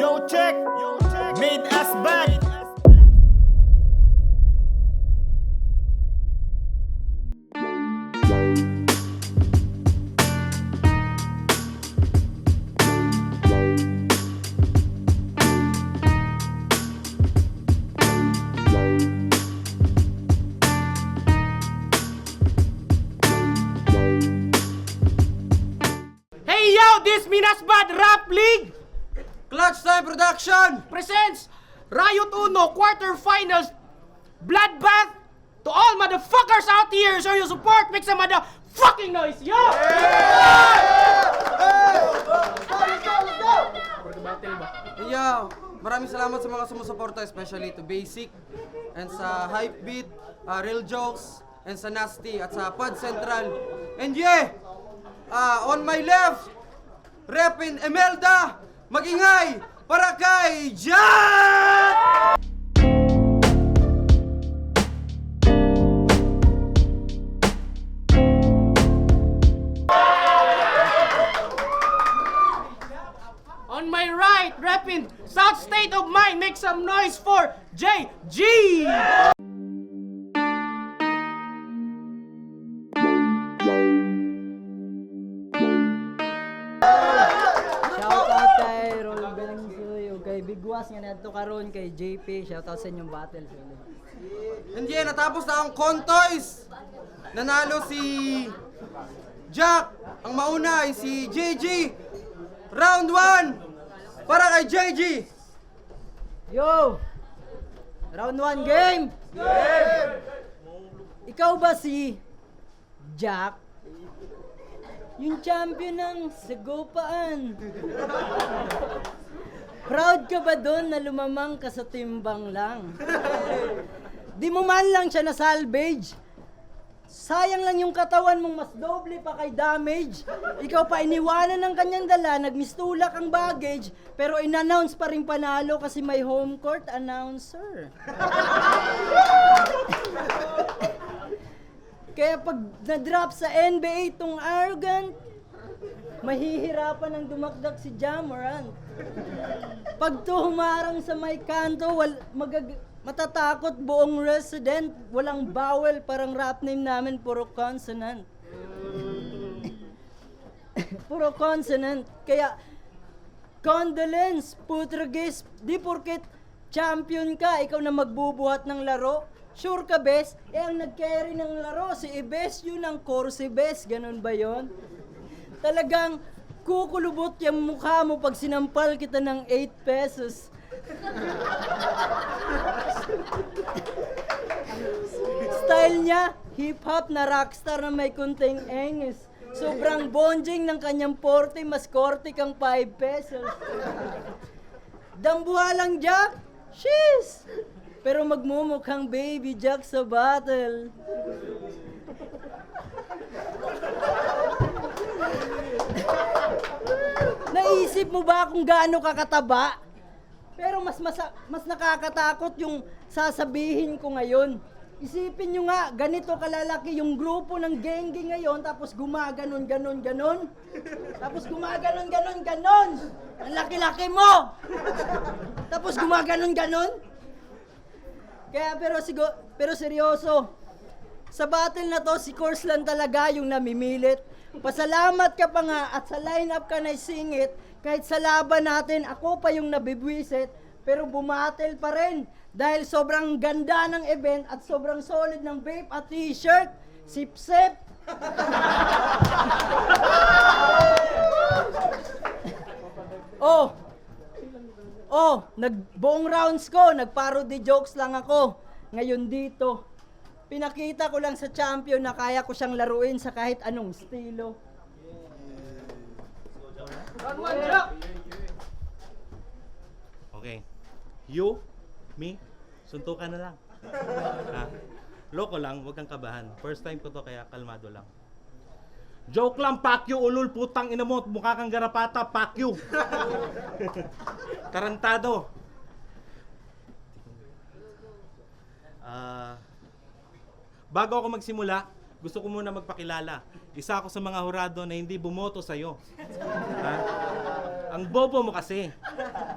Yo, check. Made us bad. Hey yo, this Minas Bad Rap League Clutch Time Production! presents Riot Uno quarterfinals bloodbath to all motherfuckers out here. Show your support, make some motherfucking noise, yo! Yo, maraming salamat sa mga sumusuporta, especially to Basic, and sa Hypebeat, Real Jokes, and sa Nasty, at sa Pod Central. And yeah, on my left, Repin Emelda, magingay para kay Jack! On my right, repping South State of Mind, make some noise for JG! Shoutout kay Rol Belengsoy o kay Bigwas nga nadto karon kay JP. Shoutout sa inyong battle. And yeah, natapos na ang contoys. Nanalo si Jack. Ang mauna ay si JG. Round 1 para kay JG. Yo! Round 1 game! Ikaw ba si Jack? Yung champion ng Sagupaan. Proud ka ba doon na lumamang ka sa timbang lang? Di mo man lang siya na salvage. Sayang lang yung katawan mong mas doble pa kay damage. Ikaw pa iniwanan ng kanyang dala, nagmistulak ang baggage, pero in-announce pa rin panalo kasi may home court announcer. Kaya pag na-drop sa NBA tong arrogant, mahihirapan ang dumakdak si Ja Morant. Pag to humarang sa may kanto, matatakot buong resident. Walang bawel, parang rap name namin, puro consonant. Puro consonant. Kaya, condolence, putragis, di porket champion ka, ikaw na magbubuhat ng laro. Sure ka, Bes? Ang nag-carry ng laro, si Ibes, yun ang course Bes. Ganun ba yon? Talagang kukulubot yung mukha mo pag sinampal kita ng 8 pesos. Style niya, hip-hop na rockstar na may kunting engis. Sobrang bonjing ng kanyang 40, mas korte kang 5 pesos. Dambuha lang, Jack? Sheesh! Pero magmumukhang baby Jack sa battle. Naisip mo ba kung gaano kakataba? Pero mas nakakatakot yung sasabihin ko ngayon. Isipin nyo nga, ganito kalalaki yung grupo ng Gengi ngayon, tapos gumaganon, ganon. Tapos gumaganon, ganon. Ang laki-laki mo! Tapos gumaganon, ganon. Kaya pero seryoso, sa battle na to, si Course lang talaga yung namimilit. Pasalamat ka pa nga at sa lineup ka na singit, kahit sa laban natin, ako pa yung nabibwisit, pero bumatel pa rin. Dahil sobrang ganda ng event at sobrang solid ng vape at t-shirt. Sip-sip! Buong rounds ko, nag-parody jokes lang ako. Ngayon dito, pinakita ko lang sa champion na kaya ko siyang laruin sa kahit anong estilo. Okay. You, me, suntukan na lang. Ha? Loko lang, huwag kang kabahan. First time ko to kaya kalmado lang. Joke lang, pakyo, ulul, putang ina mo, mukha kang garapata, pakyo. Tarantado. Bago ako magsimula, gusto ko muna magpakilala. Isa ako sa mga hurado na hindi bumoto sa'yo. Ha? Ang bobo mo kasi.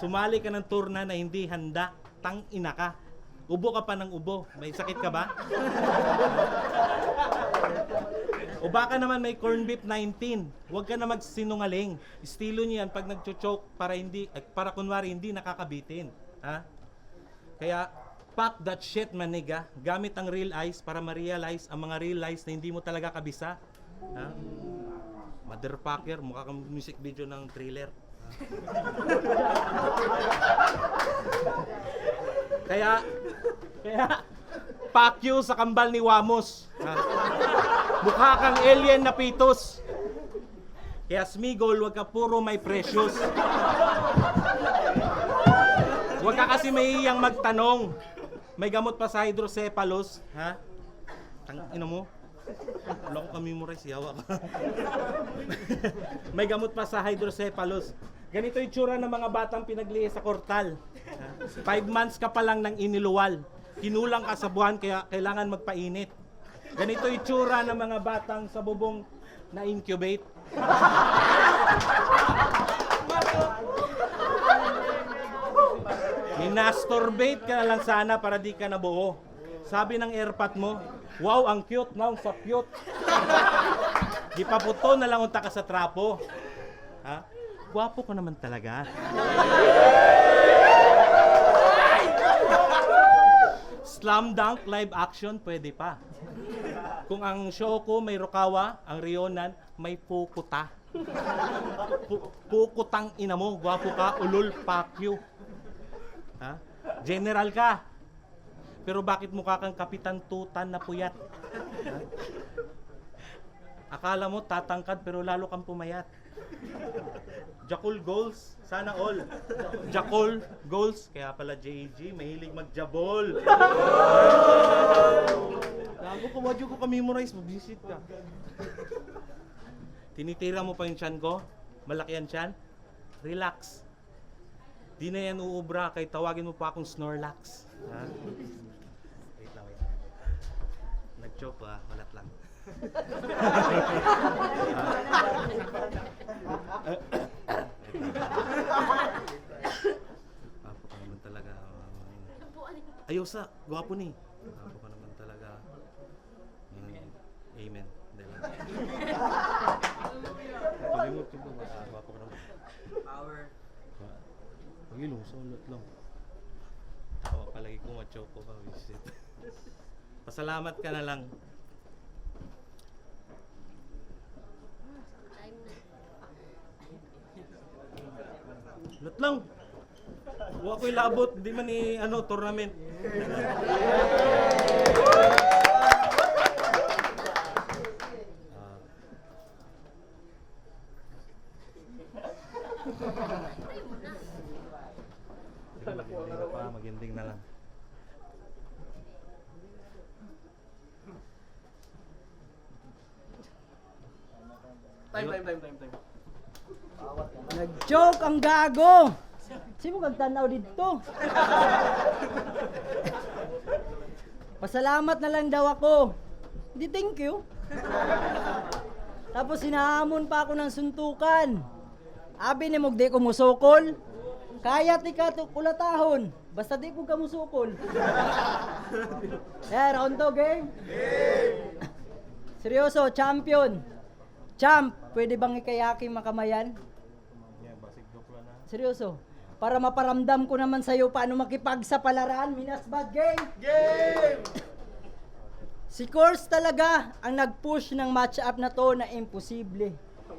Sumali ka ng turna na hindi handa. Tang ina ka. Ubo ka pa ng ubo. May sakit ka ba? O baka naman may corn beef 19. Huwag ka na magsinungaling. Estilo niyo yan pag nagcho-choke para kunwari hindi nakakabitin. Ha? Kaya, fuck that shit, maniga. Gamit ang real eyes para ma-realize ang mga real lies na hindi mo talaga kabisa. Ha? Motherfucker, mukha kang music video ng thriller. Kaya, fuck you sa kambal ni Wamos. Ha? Mukha kang alien na pitos. Kaya Smigol, wag ka puro may precious. Huwag ka kasi mahihiyang magtanong. May gamot pa sa hydrocephalus, ha? Ino mo? Wala ko ka-memorize, yawa ka. May gamot pa sa hydrocephalus. Ganito yung tsura ng mga batang pinaglihi sa kortal. 5 months ka pa lang ng iniluwal. Kinulang ka sa buwan kaya kailangan magpainit. Ganito yung tsura ng mga batang sa bubong na incubate. Minasturbate ka na lang sana para di ka nabuo. Sabi ng airpat mo, wow, ang cute, now sa cute. Di pa puto na lang unta ka sa trapo. Ha? Gwapo ko naman talaga. Slam dunk live action, pwede pa. Kung ang show ko may Rokawa, ang Rionan may Pukuta. Pukutang ina mo, gwapo ka, ulul, pakyu. Ha? General ka. Pero bakit mukha kang Kapitan Tutan na puyat? Ha? Akala mo tatangkad pero lalo kang pumayat. Jakul goals, sana all. Jakul goals, kaya pala JG, mahilig magjabol. Lago ko, wadyo ko ka-memorize, mag-visit ka. Tinitira mo pa yung tiyan ko? Malaki yan tiyan? Relax. Di na yan uubra, kahit tawagin mo pa akong Snorlax. Ha? Wait lang, wait. Nag-choke ha, walat lang. Gwapo ka naman talaga. Ayosa, gwapo ni. Gwapo ka naman talaga. Amen. Palimot ko ba? Gwapo ka naman. Power. Pagilong, solot lang. Tawa palagi ko ma-choke ko pa. Pasalamat ka na lang. Lut lang. Huwag ko'y labot. Di man ni tournament. Maginding na lang. Time. Nag-joke ang gago. Sino kagtanaw dito? Pasalamat na lang daw ako. Di thank you. Tapos sinahamon pa ako ng suntukan. Abi ni mong di ko musukol. Kaya ti ka kulatahon. Basta di ko ka musukol. Round to game? Seryoso, champion. Champ, pwede bang ikayaki makamayan? Yeah, basig dupla na. Seryoso. Para maparamdam ko naman sa'yo paano makipagsapalaran, Minas Bad Game! Game! Si Course talaga ang nag-push ng match-up na to na imposible.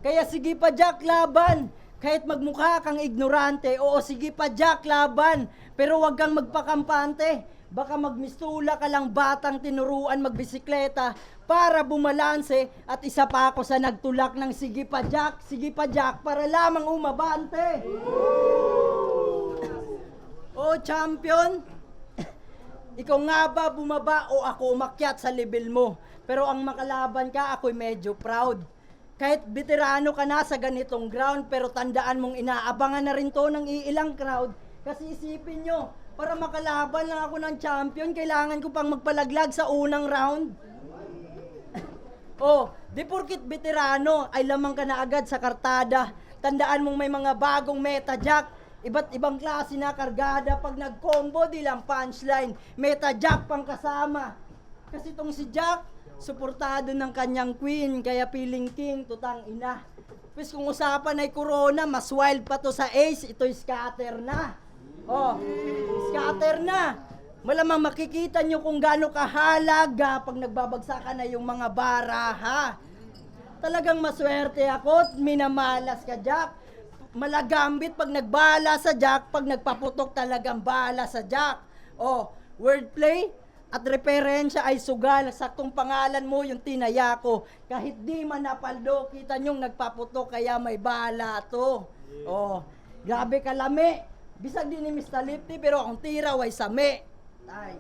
Kaya sige pa Jack, laban! Kahit magmukha kang ignorante, oo sige pa Jack, laban! Pero wag kang magpakampante. Baka magmistula ka lang batang tinuruan magbisikleta para bumalanse at isa pa ako sa nagtulak ng sige pa Jack para lamang umabante. Oh champion, ikaw nga ba bumaba o ako umakyat sa level mo? Pero ang makalaban ka, ako'y medyo proud. Kahit veterano ka na sa ganitong ground, pero tandaan mong inaabangan na rin to ng iilang crowd. Kasi isipin nyo, para makalaban lang ako ng champion, kailangan ko pang magpalaglag sa unang round. Oh, di porkit veterano ay lamang ka na agad sa kartada. tandaan mong may mga bagong meta, Jack. Iba't ibang klase na kargada. Pag nag-combo, di lang punchline. Meta Jack pang kasama. Kasi tong si Jack, suportado ng kanyang queen, kaya feeling king, tutang ina. Pues kung usapan ay corona, mas wild pa to sa ace, ito'y scatter na. Oh, scatter na. Malamang makikita nyo kung gaano kahalaga pag nagbabagsakan na yung mga baraha. Talagang maswerte ako at minamalas ka, Jack. Malagambit pag nagbala sa Jack, pag nagpaputok talagang bala sa Jack. Oh, wordplay at referensya ay sugal. Saktong pangalan mo yung tinaya ko. Kahit di man napaldo, kita nyong nagpaputok kaya may bala to. Oh, grabe kalami. Bisag din ni Mr. Lifty pero ang tira ay same. Ay.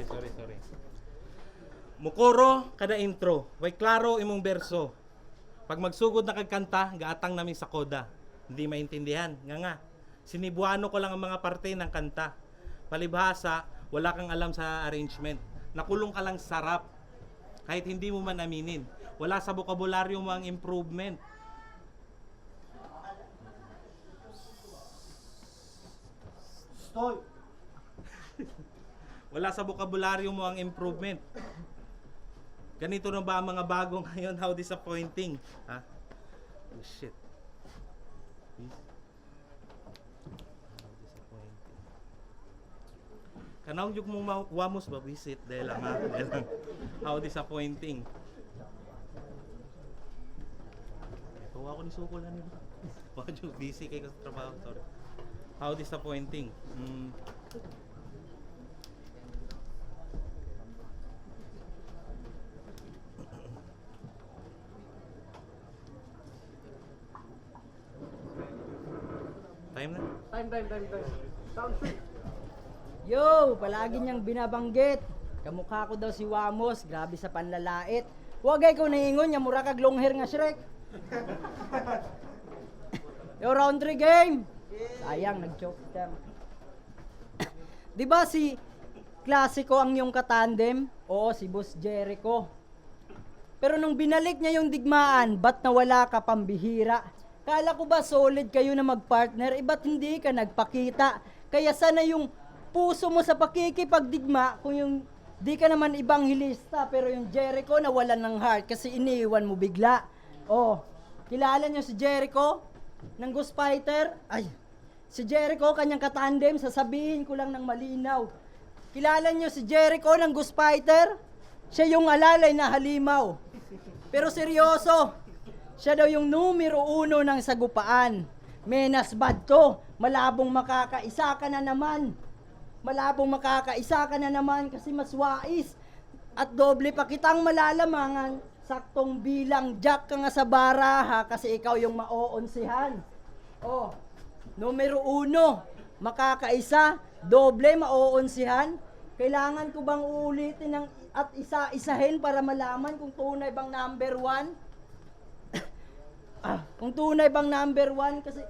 Sorry. Mukoro kada intro, way klaro imong berso. Pag magsugod na kagkanta, gaatang namin sa koda. Hindi maintindihan. Nga, sinibuano ko lang ang mga parte ng kanta. Palibhasa, wala kang alam sa arrangement. Nakulong ka lang sarap. Kahit hindi mo man aminin. Wala sa bokabularyo mo ang improvement. Wala sa bokabularyo mo ang improvement. Ganito na ba ang mga bago ngayon? How disappointing. Ha? Oh, shit. How disappointing. Kanang yung mong wamos ba? Visit. Dahil lang ha. Dahil lang. How disappointing. Ito ako ni Sukol na nila. Wag yung busy kayo sa trabaho. Sorry. How disappointing. Time na? Yo, palagi niyang binabanggit. Kamukha ko daw si Wamos, grabe sa panlalait. Huwag ay ko naingon, niya mura kag long hair nga Shrek. Yo, round 3 game. Sayang, nag-choke lang. Diba si Klasiko ang yung katandem? Oo, si Boss Jericho. Pero nung binalik niya yung digmaan, ba't nawala ka pambihira? Kala ko ba solid kayo na magpartner, ba't hindi ka nagpakita? Kaya sana yung puso mo sa pakikipagdigma, kung yung di ka naman ibang hilista, pero yung Jericho nawalan ng heart kasi iniwan mo bigla. Oh, kilala niyo si Jericho? Ng Ghost Fighter? Ay, si Jericho, kanyang katandem, sasabihin ko lang ng malinaw. Kilala niyo si Jericho ng Ghost Fighter? Siya yung alalay na halimaw. Pero seryoso, siya daw yung numero 1 ng sagupaan. Menas bad to, malabong makakaisa ka na naman. Malabong makakaisa ka na naman kasi mas wais. At doble pa kitang malalamangan, saktong bilang Jack ka nga sa baraha kasi ikaw yung maoonsihan. Oh, numero 1, makakaisa, doble maoonsihan. Kailangan ko bang uulitin ng at isa-isahin para malaman kung tunay bang number 1? Kung tunay bang number 1 kasi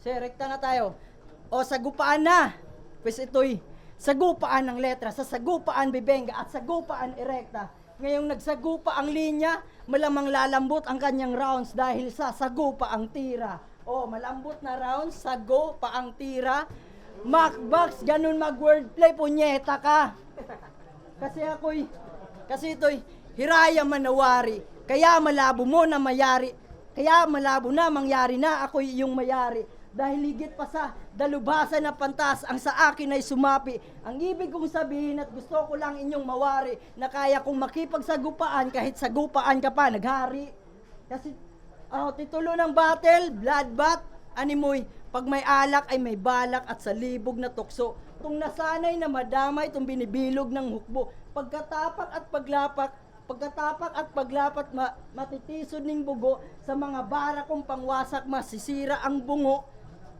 rekta na tayo. O sagupaan na. Pues ito'y sagupaan ng letra, sa sagupaan bibenga at sagupaan erekta. Ngayong nagsagupa ang linya, malamang lalambot ang kanyang rounds dahil sa sagupa ang tira. O malambot na rounds, sagupa ang tira. Macbox, ganun mag-wordplay, punyeta ka. Kasi ito'y hiraya manawari, kaya malabo mo na mayari. Kaya malabo na mangyari na ako'y iyong mayari. Dahil higit pa sa dalubhasa na pantas, ang sa akin ay sumapi. Ang ibig kong sabihin at gusto ko lang inyong mawari, na kaya kong makipagsagupaan kahit sagupaan ka pa, naghari. Kasi, titulo ng battle, bloodbath, animoy, pag may alak ay may balak at sa libog na tukso. Tung nasanay na madamay, itong binibilog ng hukbo. Pagkatapak at paglapat matitisod ning bugo, sa mga bara kong pangwasak masisira ang bungo.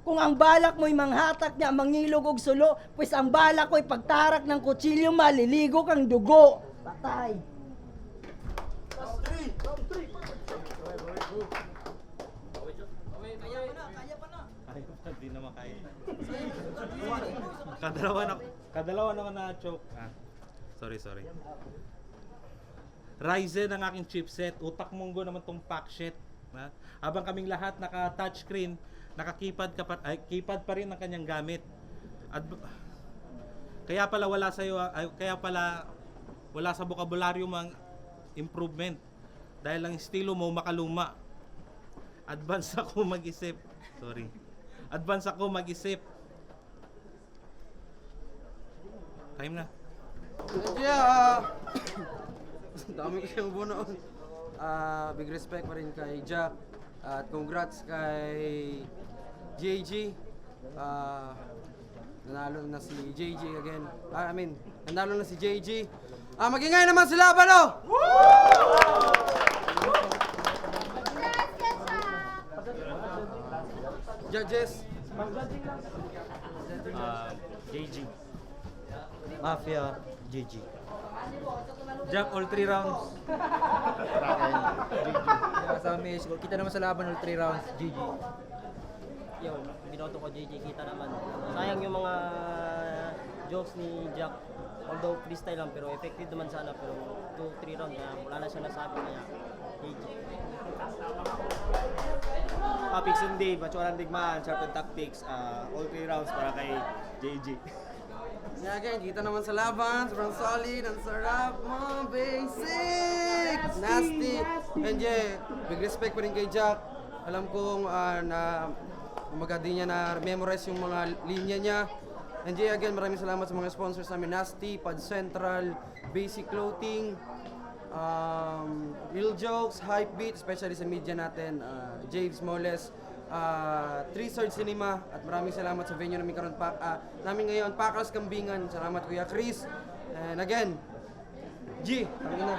Kung ang balak mo'y manghatak niya, mangilog og sulo, pues ang balak ko'y pagtarak ng kutsilyo, maliligo kang dugo. Patay. Hindi na makaya. Kadalawa na ako na-choke. Sorry. Ryzen ang aking chipset, utak monggo naman tong pack shit. Ha? Habang kaming lahat naka-touchscreen, naka-keypad keypad pa rin ang kanyang gamit. At kaya pala wala sa wala sa bokabularyo mang improvement dahil ang estilo mo makaluma. Advance ako mag-isip. Sorry. Advance ako mag-isip. Time na. Yeah, dami ko siyang bunoon. Big respect pa rin kay Jack. At congrats kay JG. Nanalo na si JG again. Nanalo na si JG. Magingay naman sila, Balo! Judges. JG. Mafia, JG. Jack, all 3 rounds. Sa Miss, kita naman sa laban all 3 rounds, GG. Yun, binoto ko JJ, kita naman. Sayang yung mga jokes ni Jack. Although freestyle lang, pero effective naman sana. Pero 2-3 rounds, wala na siya nasabi kaya JJ. Topics and Dave, Machualang Digmaan, Sharp and Tactics, all 3 rounds para kay JG. Yeah, again, kita naman sa laban, sobrang solid, ang sarap mo, basic! Nasty! And yeah, big respect pa rin kay Jack. Alam kong na di niya na-memorize yung mga linya niya. And yeah, again, maraming salamat sa mga sponsors namin, Nasty, Pad Central, Basic Clothing, Real Jokes, Hypebeat, especially sa media natin, James Moles, 3 Sword Cinema, at maraming salamat sa venue namin ngayon, Pakras Kambingan. Salamat Kuya Chris. And again, G, tangina.